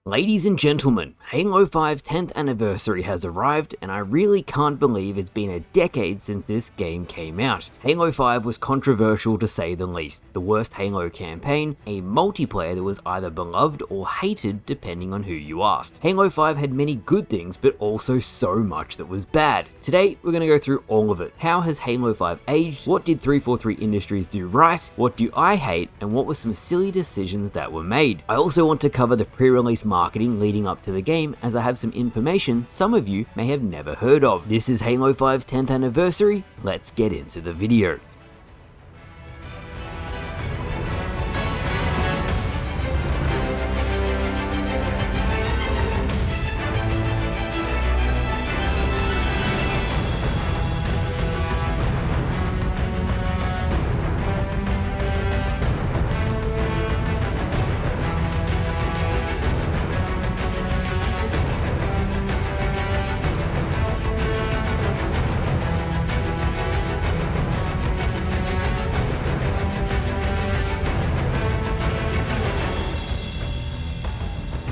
Ladies and gentlemen, Halo 5's 10th anniversary has arrived, and I really can't believe it's been a decade since this game came out. Halo 5 was controversial to say the least, the worst Halo campaign, a multiplayer that was either beloved or hated depending on who you asked. Halo 5 had many good things, but also so much that was bad. Today, we're going to go through all of it. How has Halo 5 aged? What did 343 Industries do right? What do I hate? And what were some silly decisions that were made? I also want to cover the pre-release marketing leading up to the game, as I have some information some of you may have never heard of. This is Halo 5's 10th anniversary. Let's get into the video.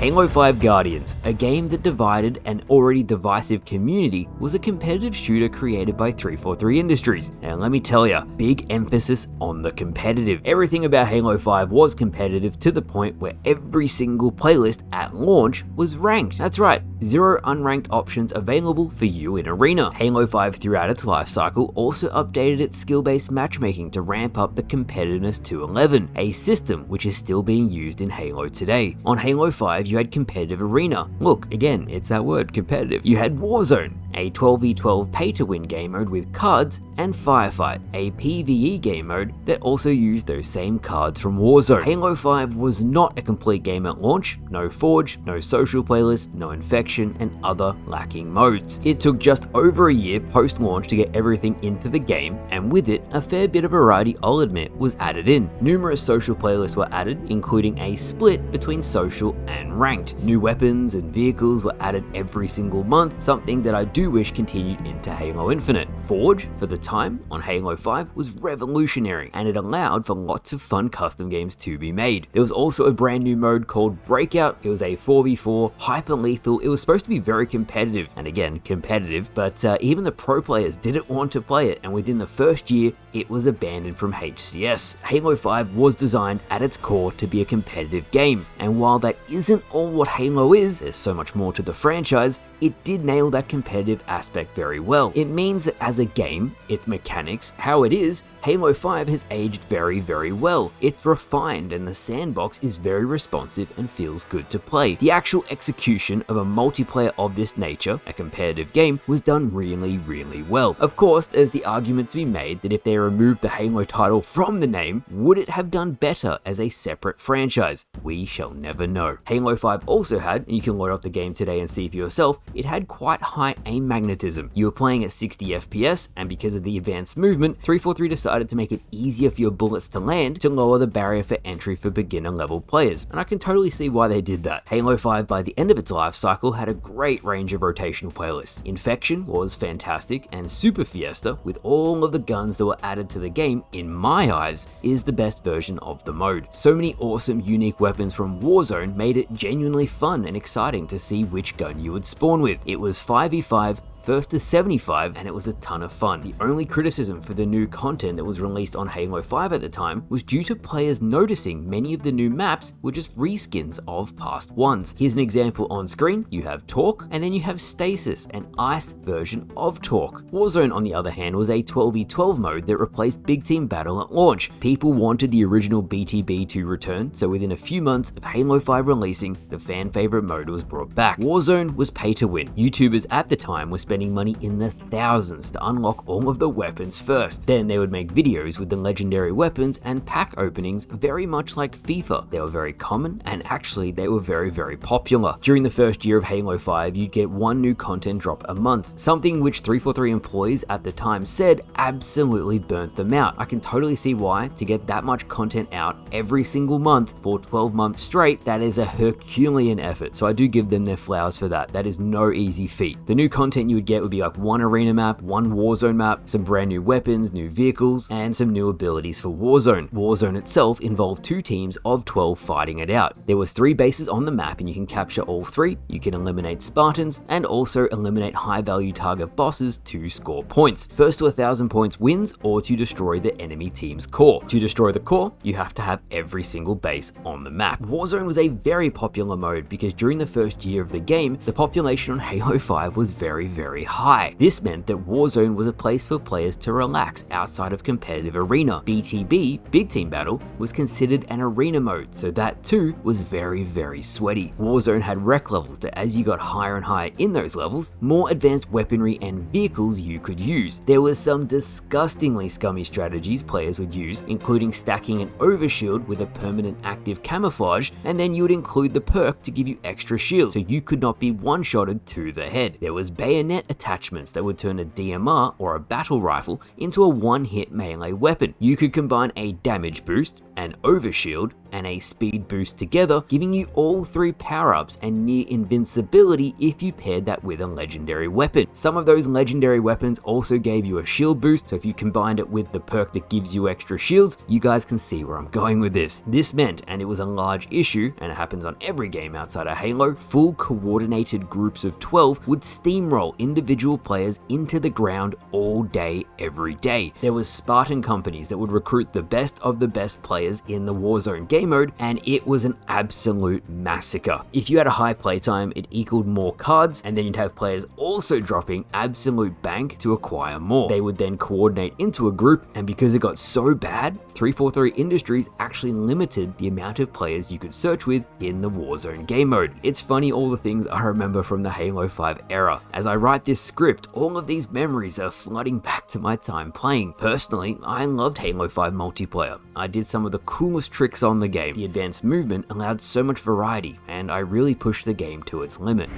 Halo 5 Guardians, a game that divided an already divisive community, was a competitive shooter created by 343 Industries. Now let me tell ya, big emphasis on the competitive. Everything about Halo 5 was competitive to the point where every single playlist at launch was ranked. That's right, 0 unranked options available for you in Arena. Halo 5 throughout its life cycle also updated its skill-based matchmaking to ramp up the competitiveness to 11, a system which is still being used in Halo today. On Halo 5, you had competitive arena. Look, again, it's that word, competitive. You had Warzone, a 12v12 pay-to-win game mode with cards, and Firefight, a PvE game mode that also used those same cards from Warzone. Halo 5 was not a complete game at launch, no Forge, no social playlist, no infection, and other lacking modes. It took just over a year post-launch to get everything into the game, and with it, a fair bit of variety, I'll admit, was added in. Numerous social playlists were added, including a split between social and ranked. New weapons and vehicles were added every single month, something that I do wish continued into Halo Infinite. Forge, for the time, on Halo 5 was revolutionary, and it allowed for lots of fun custom games to be made. There was also a brand new mode called Breakout. It was a 4v4, hyper lethal. It was supposed to be very competitive, and again, competitive, but even the pro players didn't want to play it, and within the first year, it was abandoned from HCS. Halo 5 was designed at its core to be a competitive game, and while that isn't all what Halo is, there's so much more to the franchise, it did nail that competitive aspect very well. It means that as a game, its mechanics, how it is, Halo 5 has aged very, very well. It's refined and the sandbox is very responsive and feels good to play. The actual execution of a multiplayer of this nature, a competitive game, was done really, really well. Of course, there's the argument to be made that if they removed the Halo title from the name, would it have done better as a separate franchise? We shall never know. Halo 5 also had, and you can load up the game today and see for yourself, it had quite high aim magnetism. You were playing at 60 FPS, and because of the advanced movement, 343 decided to make it easier for your bullets to land to lower the barrier for entry for beginner level players, and I can totally see why they did that. Halo 5 by the end of its life cycle had a great range of rotational playlists. Infection was fantastic, and Super Fiesta, with all of the guns that were added to the game, in my eyes, is the best version of the mode. So many awesome unique weapons from Warzone made it genuinely fun and exciting to see which gun you would spawn with. It was 5v5, first to 75, and it was a ton of fun. The only criticism for the new content that was released on Halo 5 at the time was due to players noticing many of the new maps were just reskins of past ones. Here's an example on screen. You have Torque, and then you have Stasis, an ice version of Torque. Warzone, on the other hand, was a 12v12 mode that replaced Big Team Battle at launch. People wanted the original BTB to return, so within a few months of Halo 5 releasing, the fan favorite mode was brought back. Warzone was pay to win. YouTubers at the time were spending money in the thousands to unlock all of the weapons first. Then they would make videos with the legendary weapons and pack openings very much like FIFA. They were very common, and actually they were very, very popular. During the first year of Halo 5, you'd get one new content drop a month, something which 343 employees at the time said absolutely burnt them out. I can totally see why. To get that much content out every single month for 12 months straight, that is a Herculean effort, so I do give them their flowers for that. That is no easy feat. The new content you would would get would be like one arena map, one Warzone map, some brand new weapons, new vehicles, and some new abilities for Warzone. Warzone itself involved 2 teams of 12 fighting it out. There was 3 bases on the map and you can capture all 3. You can eliminate Spartans and also eliminate high value target bosses to score points. First to 1,000 points wins, or to destroy the enemy team's core. To destroy the core, you have to have every single base on the map. Warzone was a very popular mode because during the first year of the game, the population on Halo 5 was very high. This meant that Warzone was a place for players to relax outside of competitive arena. BTB, Big Team Battle, was considered an arena mode, so that too was very sweaty. Warzone had rec levels that as you got higher and higher in those levels, more advanced weaponry and vehicles you could use. There was some disgustingly scummy strategies players would use, including stacking an overshield with a permanent active camouflage, and then you would include the perk to give you extra shields so you could not be one-shotted to the head. There was bayonet attachments that would turn a DMR or a battle rifle into a one-hit melee weapon. You could combine a damage boost, an overshield, and a speed boost together, giving you all 3 power-ups and near invincibility if you paired that with a legendary weapon. Some of those legendary weapons also gave you a shield boost, so if you combined it with the perk that gives you extra shields, you guys can see where I'm going with this. This meant, and it was a large issue, and it happens on every game outside of Halo, full coordinated groups of 12 would steamroll individual players into the ground all day, every day. There was Spartan companies that would recruit the best of the best players in the Warzone game mode, and it was an absolute massacre. If you had a high playtime, it equaled more cards, and then you'd have players also dropping absolute bank to acquire more. They would then coordinate into a group, and because it got so bad, 343 Industries actually limited the amount of players you could search with in the Warzone game mode. It's funny all the things I remember from the Halo 5 era. As I write this script, all of these memories are flooding back to my time playing. Personally, I loved Halo 5 multiplayer. I did some of the coolest tricks on the game. The advanced movement allowed so much variety, and I really pushed the game to its limit.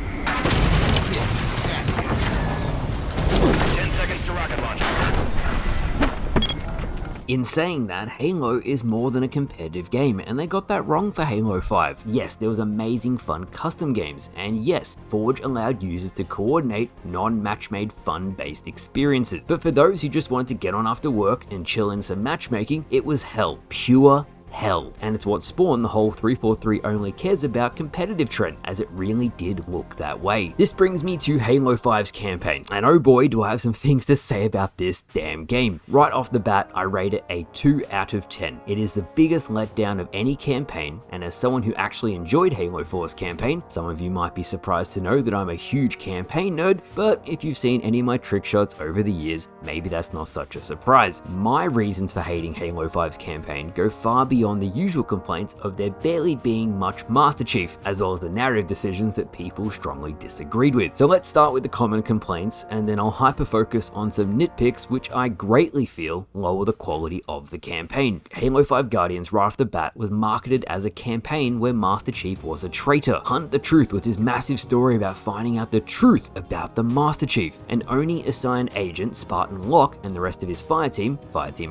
10 seconds to rocket launch. In saying that, Halo is more than a competitive game, and they got that wrong for Halo 5. Yes, there was amazing fun custom games, and yes, Forge allowed users to coordinate non-match-made fun-based experiences. But for those who just wanted to get on after work and chill in some matchmaking, it was hell. Pure hell. And it's what spawned the whole 343 only cares about competitive trend, as it really did look that way. This brings me to Halo 5's campaign, and oh boy do I have some things to say about this damn game. Right off the bat, I rate it a 2 out of 10. It is the biggest letdown of any campaign, and as someone who actually enjoyed Halo 4's campaign, some of you might be surprised to know that I'm a huge campaign nerd, but if you've seen any of my trick shots over the years, maybe that's not such a surprise. My reasons for hating Halo 5's campaign go far beyond the usual complaints of there barely being much Master Chief, as well as the narrative decisions that people strongly disagreed with. So let's start with the common complaints, and then I'll hyper-focus on some nitpicks which I greatly feel lower the quality of the campaign. Halo 5 Guardians right off the bat was marketed as a campaign where Master Chief was a traitor. Hunt the Truth was his massive story about finding out the truth about the Master Chief, and Oni assigned agent Spartan Locke and the rest of his Fireteam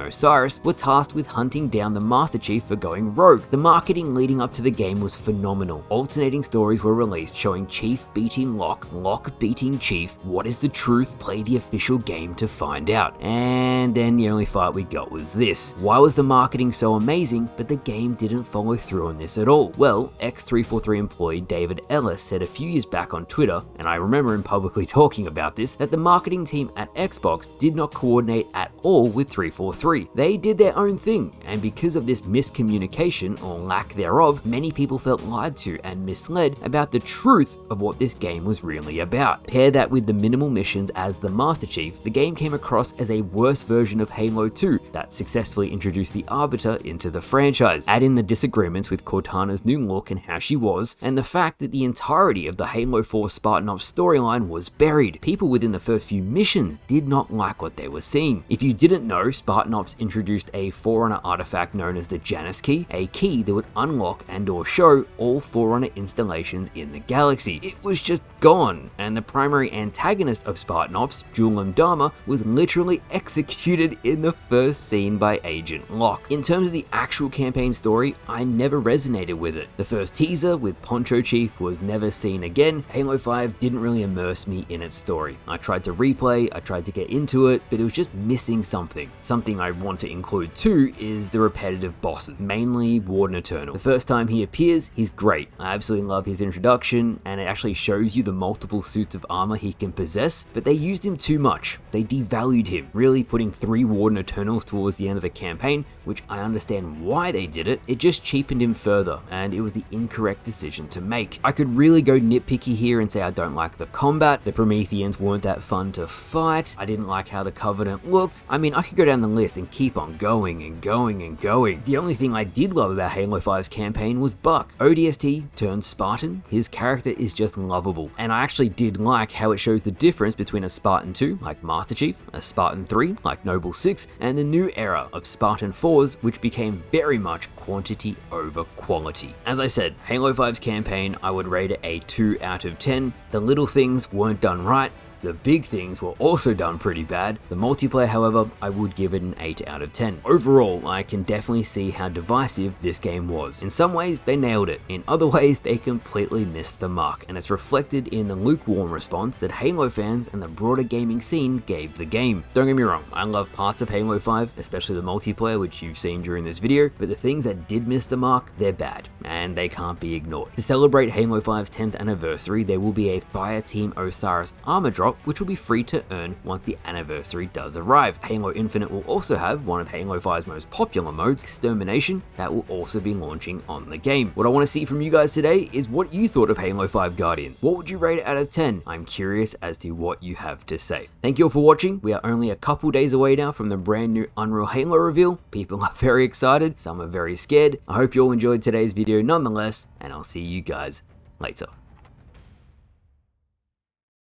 Osiris, were tasked with hunting down the Master Chief for going rogue. The marketing leading up to the game was phenomenal. Alternating stories were released showing Chief beating Locke, Locke beating Chief. What is the truth? Play the official game to find out. And then the only fight we got was this. Why was the marketing so amazing, but the game didn't follow through on this at all? Well, ex-343 employee David Ellis said a few years back on Twitter, and I remember him publicly talking about this, that the marketing team at Xbox did not coordinate at all with 343. They did their own thing, and because of this miscommunication or lack thereof, many people felt lied to and misled about the truth of what this game was really about. Pair that with the minimal missions as the Master Chief, the game came across as a worse version of Halo 2 that successfully introduced the Arbiter into the franchise. Add in the disagreements with Cortana's new look and how she was, and the fact that the entirety of the Halo 4 Spartan Ops storyline was buried. People within the first few missions did not like what they were seeing. If you didn't know, Spartan Ops introduced a Forerunner artifact known as the Janus key, a key that would unlock and or show all Forerunner installations in the galaxy. It was just gone, and the primary antagonist of Spartan Ops, Julim Dharma, was literally executed in the first scene by Agent Locke. In terms of the actual campaign story, I never resonated with it. The first teaser with Poncho Chief was never seen again. Halo 5 didn't really immerse me in its story. I tried to replay, I tried to get into it, but it was just missing something. Something I want to include too is the repetitive bosses, mainly Warden Eternal. The first time he appears, he's great. I absolutely love his introduction, and it actually shows you the multiple suits of armor he can possess, but they used him too much. They devalued him, really putting 3 Warden Eternals towards the end of the campaign, which I understand why they did it. It just cheapened him further, and it was the incorrect decision to make. I could really go nitpicky here and say I don't like the combat, the Prometheans weren't that fun to fight, I didn't like how the Covenant looked. I mean, I could go down the list and keep on going and going and going. The only thing I did love about Halo 5's campaign was Buck. ODST turned Spartan, his character is just lovable, and I actually did like how it shows the difference between a Spartan 2, like Master Chief, a Spartan 3, like Noble 6, and the new era of Spartan 4s, which became very much quantity over quality. As I said, Halo 5's campaign, I would rate it a 2 out of 10. The little things weren't done right. The big things were also done pretty bad. The multiplayer, however, I would give it an 8 out of 10. Overall, I can definitely see how divisive this game was. In some ways, they nailed it. In other ways, they completely missed the mark, and it's reflected in the lukewarm response that Halo fans and the broader gaming scene gave the game. Don't get me wrong, I love parts of Halo 5, especially the multiplayer, which you've seen during this video, but the things that did miss the mark, they're bad, and they can't be ignored. To celebrate Halo 5's 10th anniversary, there will be a Fireteam Osiris armor drop, which will be free to earn once the anniversary does arrive. Halo Infinite will also have one of Halo 5's most popular modes, Extermination, that will also be launching on the game. What I want to see from you guys today is what you thought of Halo 5 Guardians. What would you rate it out of 10? I'm curious as to what you have to say. Thank you all for watching. We are only a couple days away now from the brand new Unreal Halo reveal. People are very excited, some are very scared. I hope you all enjoyed today's video nonetheless, and I'll see you guys later.